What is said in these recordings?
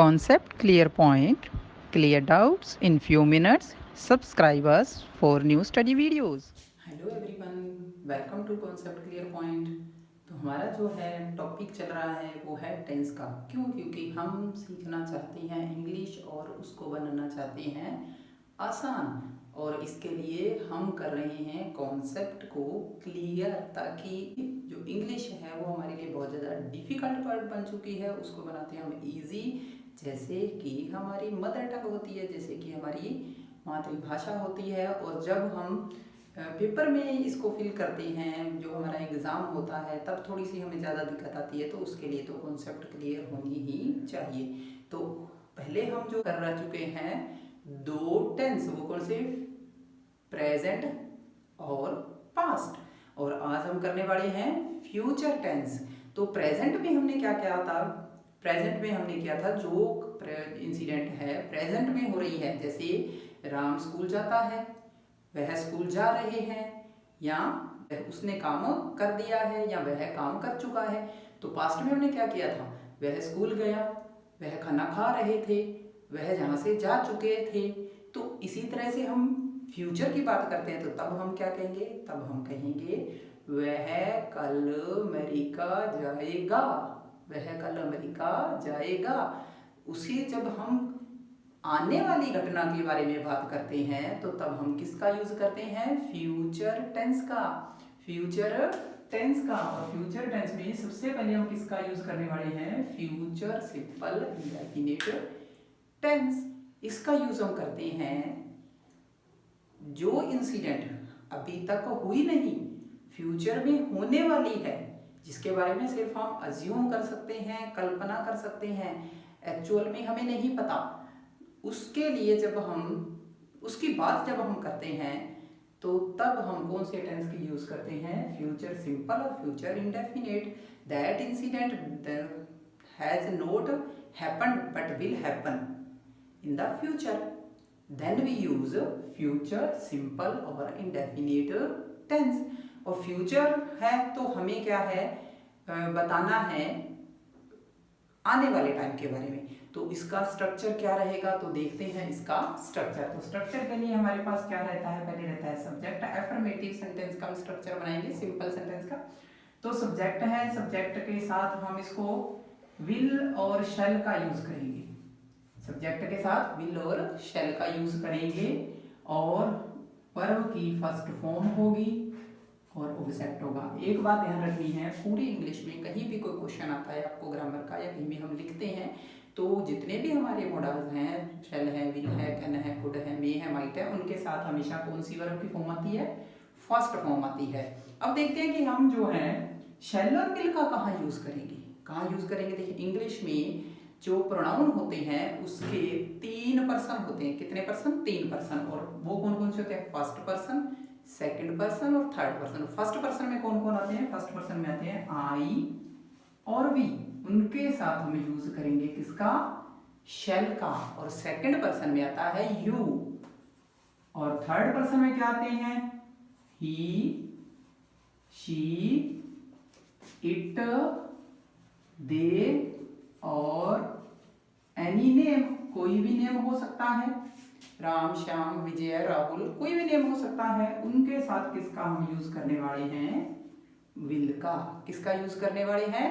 Concept clear point, clear doubts in few minutes. Subscribe us for new study videos. Hello everyone, welcome to concept clear point. तो हमारा जो है topic चल रहा है वो है टेंस का। क्यों? क्योंकि हम सीखना चाहते हैं इंग्लिश और उसको बनाना चाहते हैं आसान। और इसके लिए हम कर रहे हैं कॉन्सेप्ट को क्लियर, ताकि जो इंग्लिश है वो हमारे लिए बहुत ज़्यादा डिफ़िकल्ट वर्ड बन चुकी है उसको बनाते हैं हम इजी। जैसे कि हमारी मदर टंग होती है, जैसे कि हमारी मातृभाषा होती है, और जब हम पेपर में इसको फिल करते हैं, जो हमारा एग्ज़ाम होता है, तब थोड़ी सी हमें ज़्यादा दिक्कत आती है। तो उसके लिए तो कॉन्सेप्ट क्लियर होनी ही चाहिए। तो पहले हम जो कर रह चुके हैं दो टेंस, वो कौन से? प्रेजेंट और पास्ट। और आज हम करने वाले हैं फ्यूचर टेंस। तो प्रेजेंट में हमने क्या किया था? प्रेजेंट में हमने किया था जो इंसिडेंट है प्रेजेंट में हो रही है, जैसे राम स्कूल जाता है, वह स्कूल जा रहे हैं, या उसने काम कर दिया है, या वह काम कर चुका है। तो पास्ट में हमने क्या किया था? वह स्कूल गया, वह खाना खा रहे थे, वह जहाँ से जा चुके थे। तो इसी तरह से हम फ्यूचर की बात करते हैं, तो तब हम क्या कहेंगे? तब हम कहेंगे वह कल अमेरिका जाएगा, वह कल अमेरिका जाएगा। उसी जब हम आने वाली घटना के बारे में बात करते हैं, तो तब हम किसका यूज करते हैं? फ्यूचर टेंस का। फ्यूचर टेंस का। और फ्यूचर टेंस में सबसे पहले हम किसका यूज करने वाले हैं? Future simple indefinite tense. इसका यूज हम करते हैं जो इंसिडेंट अभी तक हुई नहीं, फ्यूचर में होने वाली है, जिसके बारे में सिर्फ हम अज्यूम कर सकते हैं, कल्पना कर सकते हैं, एक्चुअल में हमें नहीं पता। उसके लिए जब हम उसकी बात जब हम करते हैं, तो तब हम कौन से टेंस की यूज करते हैं? फ्यूचर सिंपल और future indefinite. That incident has not happened but will happen in the future, then we use future simple और इंडेफिनिट टेंस। और फ्यूचर है तो हमें क्या है? बताना है आने वाले टाइम के बारे में। तो इसका स्ट्रक्चर क्या रहेगा? तो देखते हैं इसका स्ट्रक्चर। तो स्ट्रक्चर के लिए हमारे पास क्या रहता है? पहले रहता है सब्जेक्ट। अफर्मेटिव सेंटेंस का हम स्ट्रक्चर बनाएंगे सिंपल सेंटेंस का। तो सब्जेक्ट है, सब्जेक्ट के साथ हम इसको विल और शैल का यूज करेंगे। सब्जेक्ट के साथ विल और शैल का यूज करेंगे, और वर्ब की फर्स्ट फॉर्म होगी और ऑब्जेक्ट होगा। एक बात ध्यान रखनी है, पूरी इंग्लिश में कहीं भी कोई क्वेश्चन आता है आपको ग्रामर का, या कहीं भी हम लिखते हैं, तो जितने भी हमारे मॉडल्स हैं, शेल है, विल है, कैन है, कुड है, मे है, माइट है, उनके साथ हमेशा कौन सी वर्ब की फॉर्म आती है? फर्स्ट फॉर्म आती है। अब देखते हैं कि हम जो है शेल और विल का कहाँ यूज करेंगे। कहाँ यूज करेंगे? देखिए, इंग्लिश में जो प्रोनाउन होते हैं उसके 3 पर्सन होते हैं। कितने पर्सन? 3 पर्सन। और वो कौन कौन से होते हैं? फर्स्ट पर्सन, सेकंड पर्सन और थर्ड पर्सन। फर्स्ट पर्सन में कौन कौन आते हैं? फर्स्ट पर्सन में आते हैं आई और वी। उनके साथ हम यूज करेंगे किसका? शेल का। और सेकंड पर्सन में आता है यू। और थर्ड पर्सन में क्या आते हैं? ही, शी, इट, दे और एनी नेम। कोई भी नेम हो सकता है, राम, श्याम, विजय, राहुल, कोई भी नेम हो सकता है। उनके साथ किसका हम यूज करने वाले हैं? विल का। किसका यूज करने वाले हैं?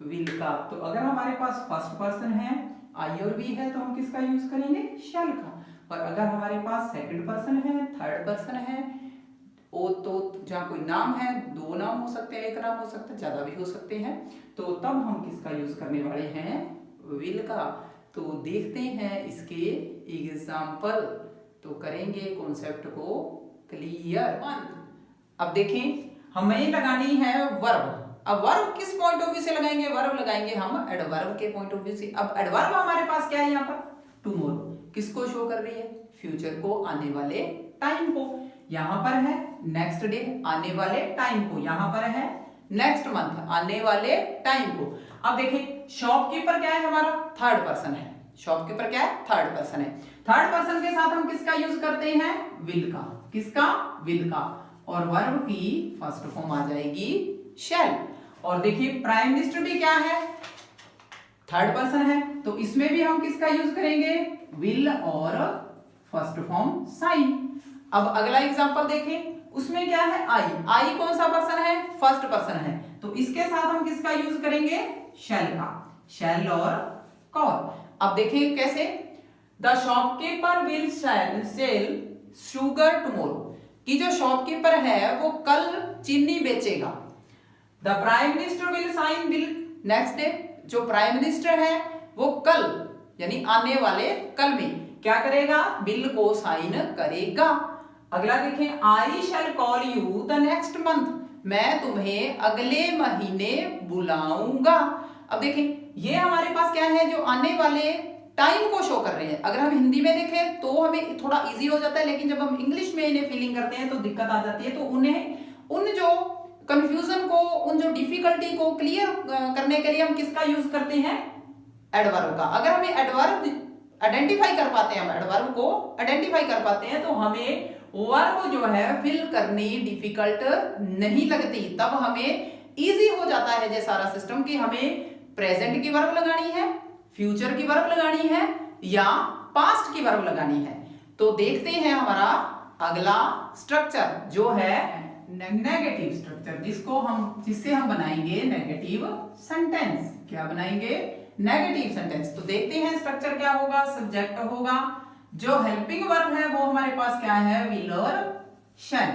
विल का। तो अगर हमारे पास फर्स्ट पर्सन है, आई और वी है, तो हम किसका यूज करेंगे? शैल का। और अगर हमारे पास सेकंड पर्सन है, थर्ड पर्सन है, ओ तो जहाँ कोई नाम है, 2 नाम हो सकते हैं, 1 नाम हो सकता है, ज्यादा भी हो सकते हैं, तो तब हम किसका यूज करने वाले हैं? विल का। तो देखते हैं इसके एग्जाम्पल। तो करेंगे कॉन्सेप्ट को क्लियर। अब देखें, हमें लगानी है वर्ब। अब वर्ब किस पॉइंट ऑफ व्यू से लगाएंगे? वर्ब लगाएंगे हम एडवर्ब के पॉइंट ऑफ व्यू से। अब एडवर्ब हमारे पास क्या है यहाँ पर? टुमारो। किसको शो कर रही है? फ्यूचर को, आने वाले टाइम को। यहाँ पर है नेक्स्ट डे, आने वाले टाइम को। यहाँ पर है नेक्स्ट मंथ, आने वाले टाइम को। अब देखिए, शॉपकीपर क्या है हमारा? थर्ड पर्सन है। शॉपकीपर क्या है? थर्ड पर्सन है। थर्ड पर्सन के साथ हम किसका यूज करते हैं? विल का। किसका? विल का। और वर्ब की फर्स्ट फॉर्म आ जाएगी शैल। और देखिए, प्राइम मिनिस्टर भी क्या है? थर्ड पर्सन है, तो इसमें भी हम किसका यूज करेंगे, विल और फर्स्ट फॉर्म साइन। अब अगला एग्जांपल देखें, उसमें क्या है, आई। आई कौन सा पर्सन है, फर्स्ट पर्सन है, तो इसके साथ हम किसका यूज करेंगे, शैल का, शैल और कॉल। अब देखें कैसे, the shopkeeper will sell sugar tomorrow, कि जो शॉपकीपर है वो कल चीनी बेचेगा। The prime minister will sign bill next day, जो प्राइम मिनिस्टर है वो कल यानी आने वाले कल में क्या करेगा, बिल को साइन करेगा। अगला देखें, I shall call you the next month, मैं तुम्हें अगले महीने बुलाऊंगा। अब देखें ये हमारे पास क्या है, जो आने वाले टाइम को शो कर रहे हैं। अगर हम हिंदी में देखें तो हमें थोड़ा इजी हो जाता है, लेकिन जब हम इंग्लिश में इन्हें फीलिंग करते हैं तो दिक्कत आ जाती है। तो उन्हें उन जो कंफ्यूजन को, उन जो डिफिकल्टी को क्लियर करने के लिए हम किसका यूज करते हैं, एडवर्ब का। अगर हमें एडवर्ब आइडेंटिफाई कर पाते हैं, हम एडवर्ब को आइडेंटिफाई कर पाते हैं, तो हमें वर्ब जो है फिल करनी डिफिकल्ट नहीं लगती। तब हमें इजी हो जाता है ये सारा सिस्टम कि हमें प्रेजेंट की वर्ब लगानी है, फ्यूचर की वर्ब लगानी है या पास्ट की वर्ब लगानी है। तो देखते हैं हमारा अगला स्ट्रक्चर जो है नेगेटिव स्ट्रक्चर, जिससे हम बनाएंगे नेगेटिव सेंटेंस। क्या बनाएंगे, नेगेटिव सेंटेंस। तो देखते हैं स्ट्रक्चर क्या होगा, सब्जेक्ट होगा, जो हेल्पिंग वर्ब है वो हमारे पास क्या है, विल और शैल,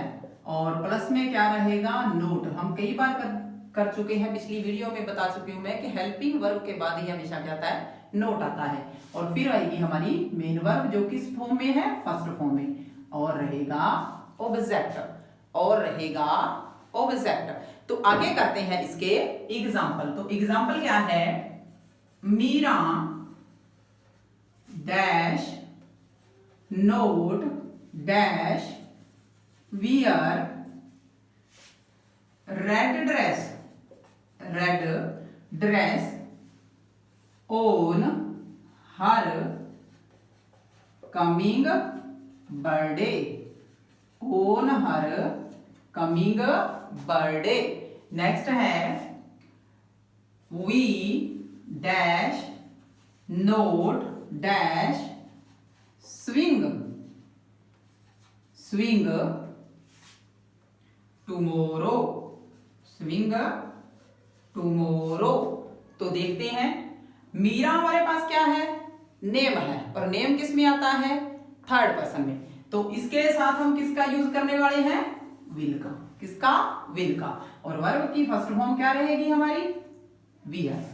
और प्लस में क्या रहेगा, नोट। हम कई बार कर चुके हैं, पिछली वीडियो में बता चुकी हूं मैं कि हेल्पिंग वर्ब के बाद ही हमेशा क्या आता है, नोट आता है। और फिर आएगी हमारी मेन वर्ब जो किस फॉर्म में है, फर्स्ट फॉर्म में, और रहेगा ऑब्जेक्ट, और रहेगा ऑब्जेक्ट। तो आगे करते हैं इसके एग्जाम्पल। तो एग्जाम्पल क्या है, Meera dash not dash wear red dress on her coming birthday, on her coming birthday. Next है we dash not dash swing tomorrow, swing tomorrow. तो देखते हैं, मीरा हमारे पास क्या है, नेम है, और नेम किस में आता है, थर्ड पर्सन में। तो इसके साथ हम किसका यूज करने वाले हैं, विल का। किसका, विल का। और वर्ब की फर्स्ट फॉर्म क्या रहेगी हमारी, वियर।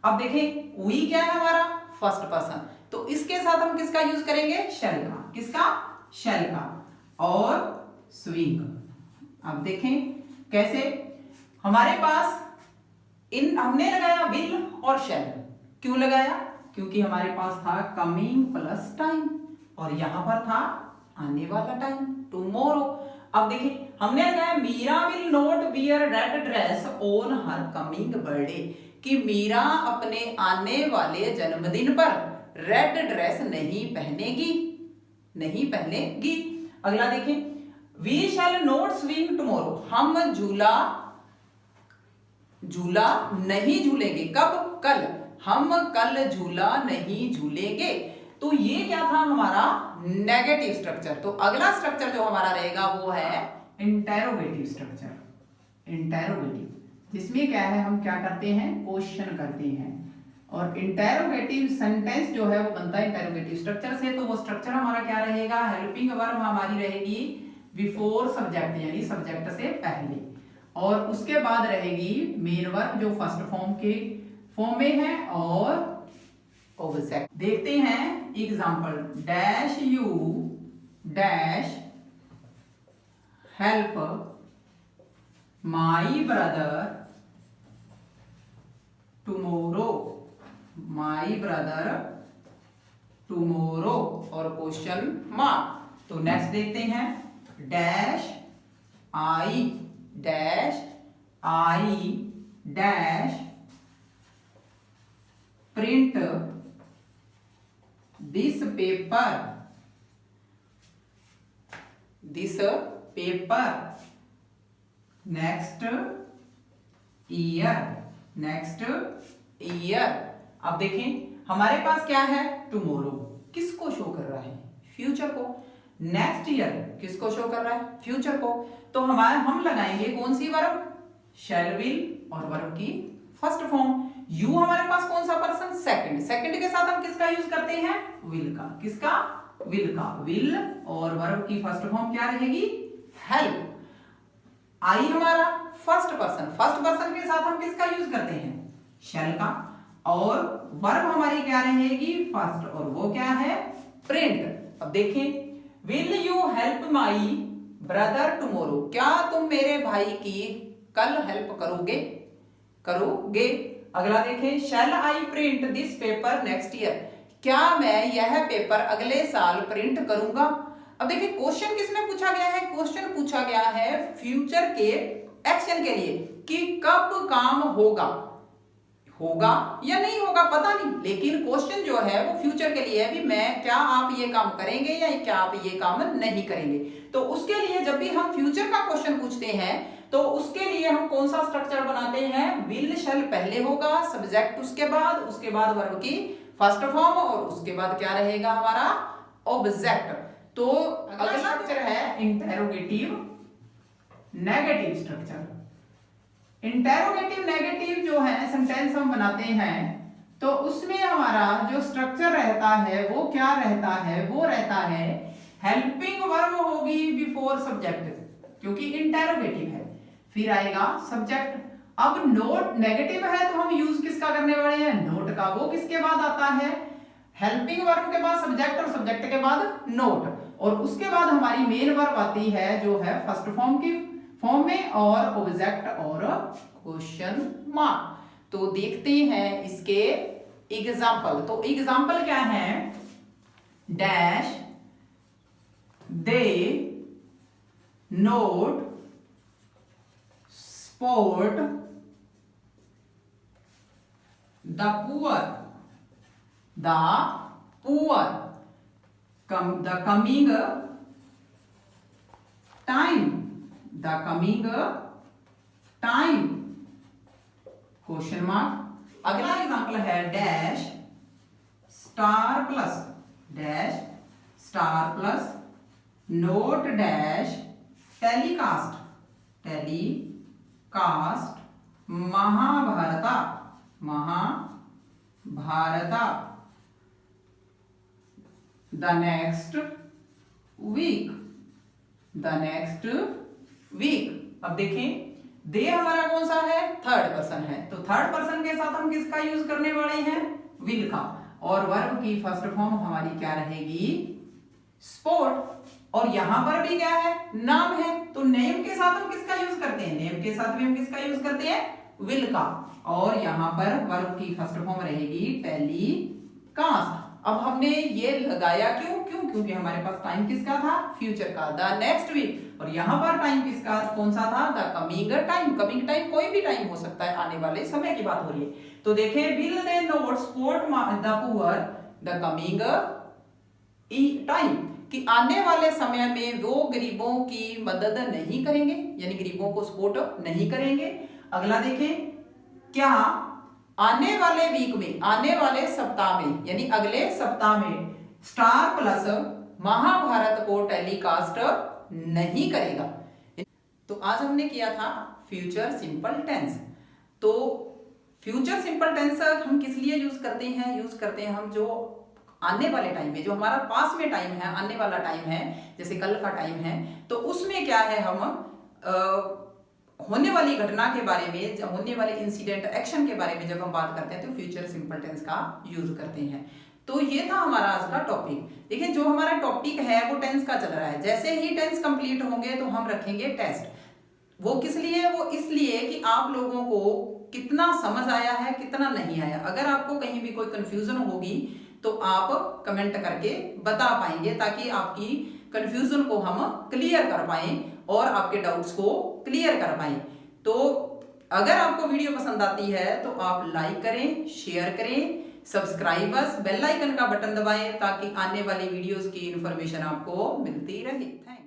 अब देखें वी क्या है हमारा, फर्स्ट पर्सन, तो इसके साथ हम किसका यूज करेंगे, शैल का। किसका, शैल का, और स्विंग। अब देखें कैसे, हमारे पास हमने लगाया विल और शैल। क्यों लगाया, क्योंकि हमारे पास था कमिंग प्लस टाइम, और यहां पर था आने वाला टाइम, टुमारो। अब देखिए हमने लगाया Meera will not wear red dress on her coming birthday, कि मीरा अपने आने वाले जन्मदिन पर रेड ड्रेस नहीं पहनेगी। अगला देखें, we shall not swing tomorrow, हम झूला नहीं झूलेंगे। कब, कल, हम कल झूला नहीं झूलेंगे। तो ये क्या था हमारा नेगेटिव स्ट्रक्चर। तो अगला स्ट्रक्चर जो हमारा रहेगा वो है इंटेरोगेटिव स्ट्रक्चर। इंटेरोगेटिव, जिसमें क्या है, हम क्या करते हैं, क्वेश्चन करते हैं। और इंटेरोगेटिव सेंटेंस जो है वो बनता है इंटेरोगेटिव स्ट्रक्चर से। तो वो स्ट्रक्चर हमारा क्या रहेगा, हेल्पिंग वर्ब हमारी रहेगी बिफोर सब्जेक्ट, यानी सब्जेक्ट से पहले, और उसके बाद रहेगी मेन वर्ब जो फर्स्ट फॉर्म में है, और ऑब्जेक्ट। देखते हैं example, dash you dash help my brother tomorrow, my brother tomorrow, और क्वेश्चन मार्क। तो नेक्स्ट देखते हैं, dash I dash print this paper next year. अब देखें हमारे पास क्या है, टुमारो किसको शो कर रहा है, फ्यूचर को। नेक्स्ट ईयर किसको शो कर रहा है, फ्यूचर को। तो हम लगाएंगे कौन सी वर्ब, शैल विल, और वर्ब की फर्स्ट फॉर्म। यू हमारे पास कौन सा पर्सन, सेकंड। सेकंड के साथ हम किसका यूज करते हैं, विल का। किसका, विल का। विल और वर्ब की फर्स्ट फॉर्म क्या रहेगी, हेल्प। आई हमारा फर्स्ट पर्सन, फर्स्ट पर्सन के साथ हम किसका यूज करते हैं, शैल का। और वर्ब हमारी क्या रहेगी, फर्स्ट, और वो क्या है, प्रिंट। अब देखें, will you help my brother tomorrow, क्या तुम मेरे भाई की कल हेल्प करोगे, करोगे। अगला देखें, shall I print this paper next year, क्या मैं यह पेपर अगले साल प्रिंट करूंगा। अब देखिए क्वेश्चन किसमें पूछा गया है, क्वेश्चन पूछा गया है फ्यूचर के एक्शन के लिए कि कब काम होगा, होगा या नहीं होगा पता नहीं, लेकिन क्वेश्चन जो है वो फ्यूचर के लिए है भी मैं, क्या आप ये काम करेंगे या क्या आप ये काम नहीं करेंगे। तो उसके लिए जब भी हम फ्यूचर का क्वेश्चन पूछते हैं तो उसके लिए हम कौन सा स्ट्रक्चर बनाते हैं, विल शैल पहले होगा, सब्जेक्ट उसके बाद वर्ब की फर्स्ट फॉर्म, और उसके बाद क्या रहेगा हमारा, ऑब्जेक्ट। तो अगला स्ट्रक्चर है interrogative negative structure. Interrogative negative जो है सेंटेंस हम बनाते हैं तो उसमें हमारा जो स्ट्रक्चर रहता है वो क्या रहता है, वो रहता है हेल्पिंग वर्ब होगी बिफोर सब्जेक्ट, क्योंकि इंटेरोगेटिव है, फिर आएगा सब्जेक्ट। अब नोट नेगेटिव है तो हम यूज किसका करने वाले हैं, नोट का। वो किसके बाद आता है, हेल्पिंग वर्ब के बाद सब्जेक्ट, और सब्जेक्ट के बाद नोट, और उसके बाद हमारी मेन वर्ब आती है जो है फर्स्ट फॉर्म की फॉर्म में, और ऑब्जेक्ट और क्वेश्चन मार्क। तो देखते हैं इसके एग्जाम्पल। तो एग्जाम्पल क्या है, dash they note sport the poor, the poor, the coming time, the coming time, question mark. अगला एग्जांपल है dash Star Plus not dash telecast Mahabharata the next week. अब देखें दे हमारा कौन सा है, थर्ड पर्सन है, तो थर्ड पर्सन के साथ हम किसका यूज करने वाले हैं, विल का। और वर्ब की फर्स्ट फॉर्म हमारी क्या रहेगी, स्पोर्ट। और यहां पर भी क्या है, नाम है, तो नेम के साथ हम किसका यूज करते हैं, नेम के साथ भी हम किसका यूज करते हैं, विल का। और यहां पर वर्ब की फर्स्ट फॉर्म रहेगी टेलीकास्ट। अब हमने ये लगाया क्योंकि हमारे पास टाइम किसका था, फ्यूचर का, द नेक्स्ट वीक। और यहां पर टाइम किसका कौन सा था, the coming time. Coming time कोई भी टाइम हो सकता है, आने वाले समय की बात हो रही है। तो देखें, will they note support the poor the coming time, कि आने वाले समय में वो गरीबों की मदद नहीं करेंगे, यानी गरीबों को सपोर्ट नहीं करेंगे। अगला देखें, क्या आने वाले वीक में, आने वाले सप्ताह में, यानी अगले सप्ताह में स्टार प्लस महाभारत को टेलीकास्ट नहीं करेगा। तो आज हमने किया था फ्यूचर सिंपल टेंस। तो फ्यूचर सिंपल टेंस हम किस लिए यूज करते हैं, यूज करते हैं हम जो आने वाले टाइम में, जो हमारा पास में टाइम है, आने वाला टाइम है, जैसे कल का टाइम है, तो उसमें क्या है, हम होने वाली घटना के बारे में, होने वाले इंसिडेंट एक्शन के बारे में जब हम बात करते हैं तो फ्यूचर सिंपल टेंस का यूज करते हैं। तो ये था हमारा आज का टॉपिक। देखिए, जो हमारा टॉपिक है वो टेंस का चल रहा है। जैसे ही टेंस कंप्लीट होंगे तो हम रखेंगे टेस्ट। वो किस लिए, वो इसलिए कि आप लोगों को कितना समझ आया है, कितना नहीं आया। अगर आपको कहीं भी कोई कंफ्यूजन होगी तो आप कमेंट करके बता पाएंगे, ताकि आपकी कंफ्यूजन को हम क्लियर कर पाएं और आपके डाउट्स को क्लियर कर पाएं। तो अगर आपको वीडियो पसंद आती है तो आप लाइक करें, शेयर करें, सब्सक्राइबर्स बेल आइकन का बटन दबाएं, ताकि आने वाली वीडियोस की इंफॉर्मेशन आपको मिलती रहे। थैंक